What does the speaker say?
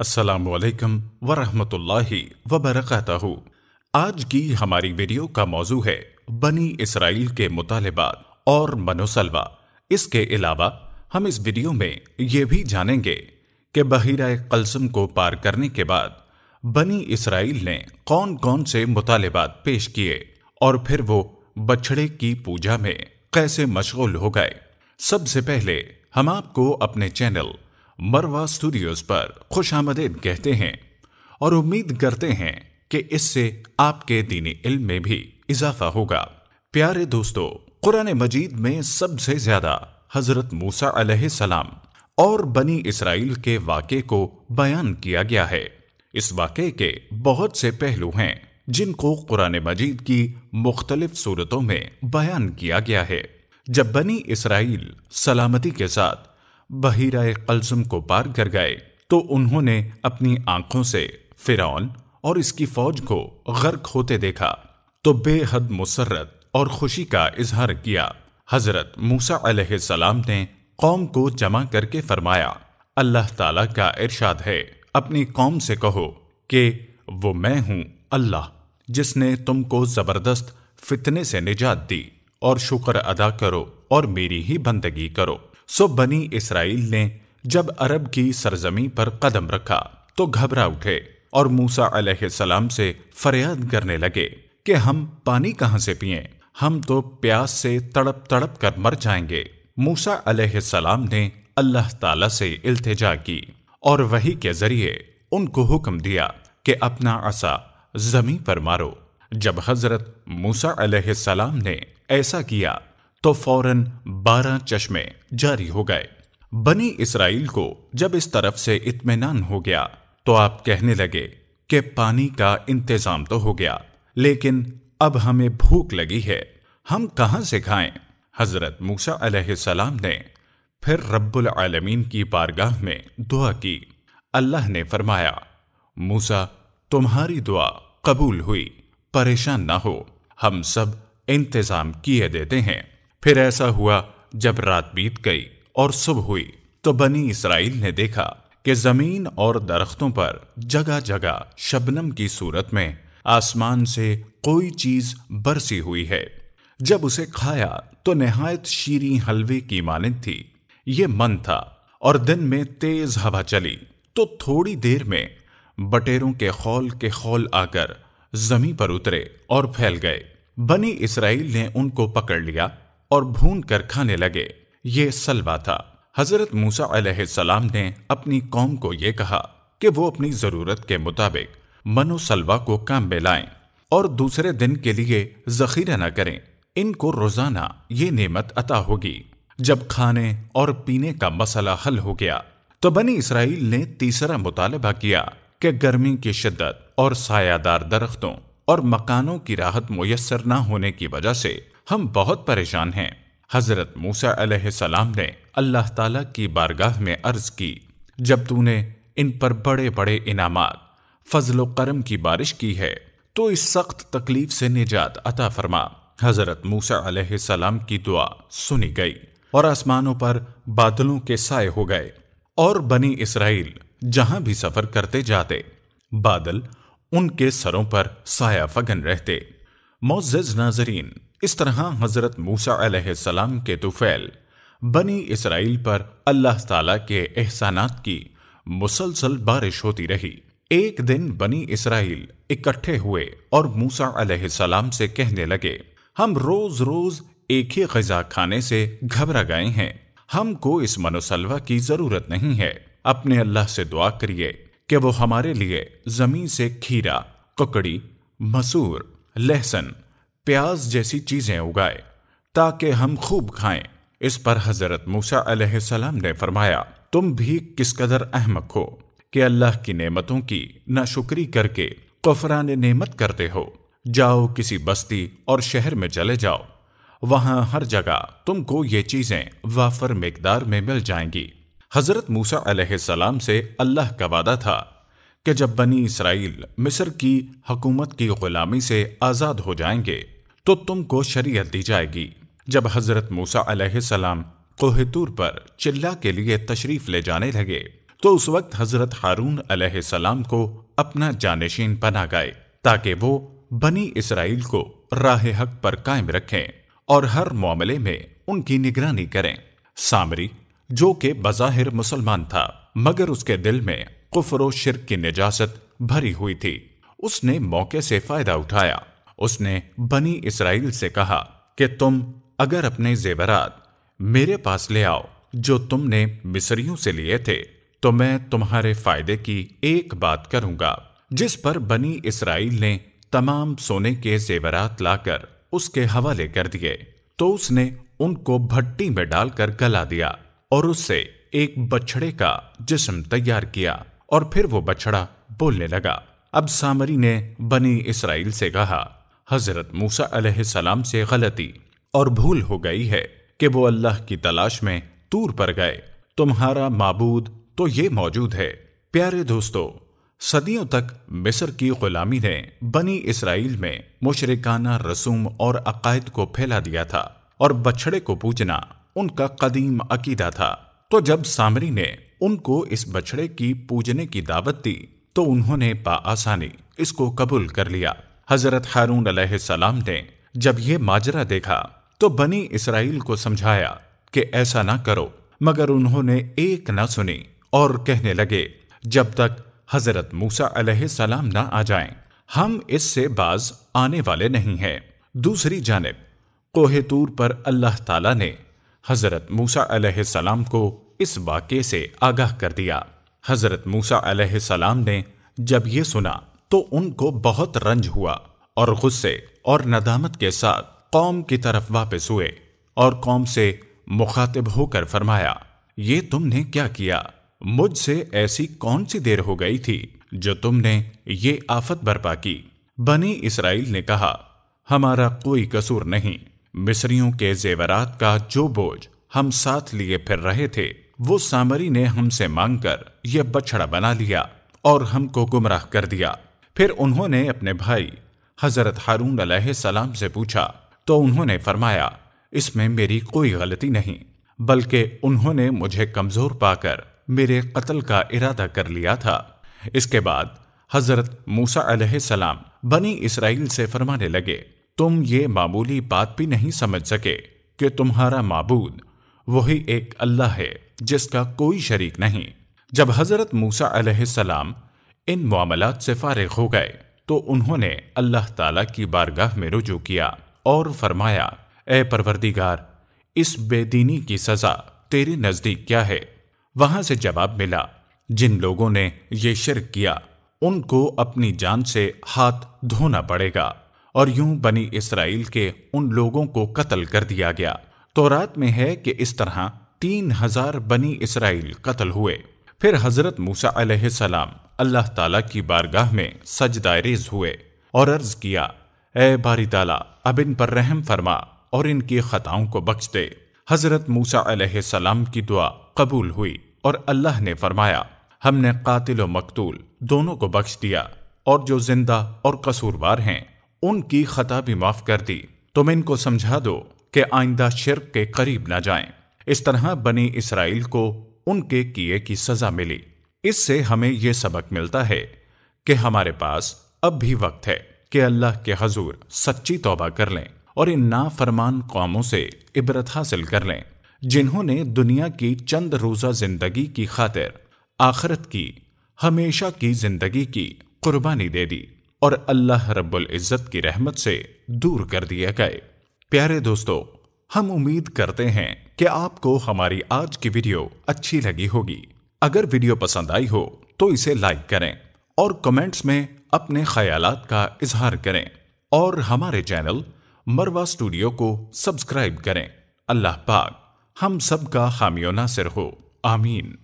السلام علیکم ورحمۃ اللہ وبرکاتہ۔ آج کی ہماری ویڈیو کا موضوع ہے بنی اسرائیل کے مطالبات اور منوسلوہ۔ اس کے علاوہ ہم اس ویڈیو میں یہ بھی جانیں گے کہ بحیرہ قلزم کو پار کرنے کے بعد بنی اسرائیل نے کون کون سے مطالبات پیش کیے اور پھر وہ بچھڑے کی پوجا میں کیسے مشغول ہو گئے۔ سب سے پہلے ہم آپ کو اپنے چینل مروا اسٹوڈیوز پر خوش آمدید کہتے ہیں اور امید کرتے ہیں کہ اس سے آپ کے دینی علم میں بھی اضافہ ہوگا۔ پیارے دوستو، قرآن مجید میں سب سے زیادہ حضرت موسیٰ علیہ السلام اور بنی اسرائیل کے واقعے کو بیان کیا گیا ہے۔ اس واقعے کے بہت سے پہلو ہیں جن کو قرآن مجید کی مختلف صورتوں میں بیان کیا گیا ہے۔ جب بنی اسرائیل سلامتی کے ساتھ بحیرہ قلزم کو پار کر گئے تو انہوں نے اپنی آنکھوں سے فرعون اور اس کی فوج کو غرق ہوتے دیکھا تو بے حد مسرت اور خوشی کا اظہار کیا۔ حضرت موسیٰ علیہ السلام نے قوم کو جمع کر کے فرمایا، اللہ تعالیٰ کا ارشاد ہے، اپنی قوم سے کہو کہ وہ میں ہوں اللہ جس نے تم کو زبردست فتنے سے نجات دی، اور شکر ادا کرو اور میری ہی بندگی کرو۔ سو بنی اسرائیل نے جب عرب کی سرزمین پر قدم رکھا تو گھبرا اٹھے اور موسیٰ علیہ السلام سے فریاد کرنے لگے کہ ہم پانی کہاں سے پئیں، ہم تو پیاس سے تڑپ تڑپ کر مر جائیں گے۔ موسیٰ علیہ السلام نے اللہ تعالیٰ سے التجا کی اور وحی کے ذریعے ان کو حکم دیا کہ اپنا عصا زمین پر مارو۔ جب حضرت موسیٰ علیہ السلام نے ایسا کیا تو فوراً 12 چشمے جاری ہو گئے۔ بنی اسرائیل کو جب اس طرف سے اطمینان ہو گیا تو آپ کہنے لگے کہ پانی کا انتظام تو ہو گیا، لیکن اب ہمیں بھوک لگی ہے، ہم کہاں سے کھائیں؟ حضرت موسیٰ علیہ السلام نے پھر رب العالمین کی بارگاہ میں دعا کی۔ اللہ نے فرمایا، موسیٰ تمہاری دعا قبول ہوئی، پریشان نہ ہو، ہم سب انتظام کیے دیتے ہیں۔ پھر ایسا ہوا جب رات بیت گئی اور صبح ہوئی تو بنی اسرائیل نے دیکھا کہ زمین اور درختوں پر جگہ جگہ شبنم کی صورت میں آسمان سے کوئی چیز برسی ہوئی ہے۔ جب اسے کھایا تو نہایت شیریں حلوے کی مانند تھی۔ یہ من تھا اور دن میں تیز ہوا چلی تو تھوڑی دیر میں بٹیروں کے خول آ کر زمین پر اترے اور پھیل گئے۔ بنی اسرائیل نے ان کو پکڑ لیا اور بھون کر کھانے لگے۔ یہ سلوا تھا۔ حضرت موسیٰ علیہ السلام نے اپنی قوم کو یہ کہا کہ وہ اپنی ضرورت کے مطابق منو سلوا کو کام میں لائیں اور دوسرے دن کے لیے ذخیرہ نہ کریں، ان کو روزانہ یہ نعمت عطا ہوگی۔ جب کھانے اور پینے کا مسئلہ حل ہو گیا تو بنی اسرائیل نے تیسرا مطالبہ کیا کہ گرمی کی شدت اور سایہ دار درختوں اور مکانوں کی راحت میسر نہ ہونے کی وجہ سے ہم بہت پریشان ہیں۔ حضرت موسیٰ علیہ السلام نے اللہ تعالیٰ کی بارگاہ میں عرض کی، جب تو نے ان پر بڑے بڑے انعامات، فضل و کرم کی بارش کی ہے تو اس سخت تکلیف سے نجات عطا فرما۔ حضرت موسیٰ علیہ السلام کی دعا سنی گئی اور آسمانوں پر بادلوں کے سائے ہو گئے، اور بنی اسرائیل جہاں بھی سفر کرتے جاتے بادل ان کے سروں پر سایہ فگن رہتے۔ معزز ناظرین، اس طرح حضرت موسیٰ علیہ السلام کے طفیل بنی اسرائیل پر اللہ تعالیٰ کے احسانات کی مسلسل بارش ہوتی رہی۔ ایک دن بنی اسرائیل اکٹھے ہوئے اور موسیٰ علیہ السلام سے کہنے لگے، ہم روز روز ایک ہی غذا کھانے سے گھبرا گئے ہیں، ہم کو اس منوسلوہ کی ضرورت نہیں ہے۔ اپنے اللہ سے دعا کریے کہ وہ ہمارے لیے زمین سے کھیرا، ککڑی، مسور، لہسن، پیاز جیسی چیزیں اگائے تاکہ ہم خوب کھائیں۔ اس پر حضرت موسیٰ علیہ السلام نے فرمایا، تم بھی کس قدر احمق ہو کہ اللہ کی نعمتوں کی ناشکری کر کے کفران نعمت کرتے ہو۔ جاؤ کسی بستی اور شہر میں چلے جاؤ، وہاں ہر جگہ تم کو یہ چیزیں وافر مقدار میں مل جائیں گی۔ حضرت موسیٰ علیہ السلام سے اللہ کا وعدہ تھا کہ جب بنی اسرائیل مصر کی حکومت کی غلامی سے آزاد ہو جائیں گے تو تم کو شریعت دی جائے گی۔ جب حضرت موسیٰ علیہ السلام کوہ طور پر چلہ کے لیے تشریف لے جانے لگے تو اس وقت حضرت ہارون علیہ السلام کو اپنا جانشین بنا گئے تاکہ وہ بنی اسرائیل کو راہ حق پر قائم رکھیں اور ہر معاملے میں ان کی نگرانی کریں۔ سامری جو کہ بظاہر مسلمان تھا مگر اس کے دل میں کفر و شرک کی نجاست بھری ہوئی تھی، اس نے موقع سے فائدہ اٹھایا۔ اس نے بنی اسرائیل سے کہا کہ تم اگر اپنے زیورات میرے پاس لے آؤ جو تم نے مصریوں سے لیے تھے تو میں تمہارے فائدے کی ایک بات کروں گا۔ جس پر بنی اسرائیل نے تمام سونے کے زیورات لا کر اس کے حوالے کر دیے تو اس نے ان کو بھٹی میں ڈال کر گلا دیا اور اس سے ایک بچھڑے کا جسم تیار کیا، اور پھر وہ بچھڑا بولنے لگا۔ اب سامری نے بنی اسرائیل سے کہا حضرت موسیٰ علیہ السلام سے غلطی اور بھول ہو گئی ہے کہ وہ اللہ کی تلاش میں طور پر گئے، تمہارا معبود تو یہ موجود ہے۔ پیارے دوستو، صدیوں تک مصر کی غلامی نے بنی اسرائیل میں مشرکانہ رسوم اور عقائد کو پھیلا دیا تھا اور بچھڑے کو پوجنا ان کا قدیم عقیدہ تھا۔ تو جب سامری نے ان کو اس بچھڑے کی پوجنے کی دعوت دی تو انہوں نے بآسانی اس کو قبول کر لیا۔ حضرت ہارون علیہ السلام نے جب یہ ماجرا دیکھا تو بنی اسرائیل کو سمجھایا کہ ایسا نہ کرو، مگر انہوں نے ایک نہ سنی اور کہنے لگے جب تک حضرت موسیٰ علیہ السلام نہ آ جائیں ہم اس سے باز آنے والے نہیں ہیں۔ دوسری جانب کوہ طور پر اللہ تعالیٰ نے حضرت موسیٰ علیہ السلام کو اس واقعے سے آگاہ کر دیا۔ حضرت موسیٰ علیہ السلام نے جب یہ سنا تو ان کو بہت رنج ہوا اور غصے اور ندامت کے ساتھ قوم کی طرف واپس ہوئے اور قوم سے مخاطب ہو کر فرمایا یہ تم نے کیا کیا؟ مجھ سے ایسی کون سی دیر ہو گئی تھی جو تم نے یہ آفت برپا کی؟ بنی اسرائیل نے کہا ہمارا کوئی قصور نہیں، مصریوں کے زیورات کا جو بوجھ ہم ساتھ لیے پھر رہے تھے وہ سامری نے ہم سے مانگ کر یہ بچھڑا بنا لیا اور ہم کو گمراہ کر دیا۔ پھر انہوں نے اپنے بھائی حضرت ہارون علیہ السلام سے پوچھا تو انہوں نے فرمایا اس میں میری کوئی غلطی نہیں، بلکہ انہوں نے مجھے کمزور پا کر میرے قتل کا ارادہ کر لیا تھا۔ اس کے بعد حضرت موسیٰ علیہ السلام بنی اسرائیل سے فرمانے لگے تم یہ معمولی بات بھی نہیں سمجھ سکے کہ تمہارا معبود وہی ایک اللہ ہے جس کا کوئی شریک نہیں۔ جب حضرت موسیٰ علیہ السلام ان معاملات سے فارغ ہو گئے تو انہوں نے اللہ تعالیٰ کی بارگاہ میں رجوع کیا اور فرمایا اے پروردگار، اس بے دینی کی سزا تیرے نزدیک کیا ہے؟ وہاں سے جواب ملا جن لوگوں نے یہ شرک کیا ان کو اپنی جان سے ہاتھ دھونا پڑے گا، اور یوں بنی اسرائیل کے ان لوگوں کو قتل کر دیا گیا۔ تورات میں ہے کہ اس طرح 3000 بنی اسرائیل قتل ہوئے۔ پھر حضرت موسیٰ علیہ السلام اللہ تعالیٰ کی بارگاہ میں سجدہ ریز ہوئے اور عرض کیا اے باری تعالیٰ اب ان پر رحم فرما اور ان کی خطاؤں کو بخش دے۔ حضرت موسیٰ علیہ السلام کی دعا قبول ہوئی اور اللہ نے فرمایا ہم نے قاتل و مقتول دونوں کو بخش دیا، اور جو زندہ اور قصوروار ہیں ان کی خطا بھی معاف کر دی۔ تم ان کو سمجھا دو کہ آئندہ شرک کے قریب نہ جائیں۔ اس طرح بنی اسرائیل کو ان کے کیے کی سزا ملی۔ اس سے ہمیں یہ سبق ملتا ہے کہ ہمارے پاس اب بھی وقت ہے کہ اللہ کے حضور سچی توبہ کر لیں اور ان نافرمان قوموں سے عبرت حاصل کر لیں جنہوں نے دنیا کی چند روزہ زندگی کی خاطر آخرت کی ہمیشہ کی زندگی کی قربانی دے دی اور اللہ رب العزت کی رحمت سے دور کر دیے گئے۔ پیارے دوستو، ہم امید کرتے ہیں کہ آپ کو ہماری آج کی ویڈیو اچھی لگی ہوگی۔ اگر ویڈیو پسند آئی ہو تو اسے لائک کریں اور کمنٹس میں اپنے خیالات کا اظہار کریں، اور ہمارے چینل مروہ اسٹوڈیو کو سبسکرائب کریں۔ اللہ پاک ہم سب کا حامی و ناصر ہو، آمین۔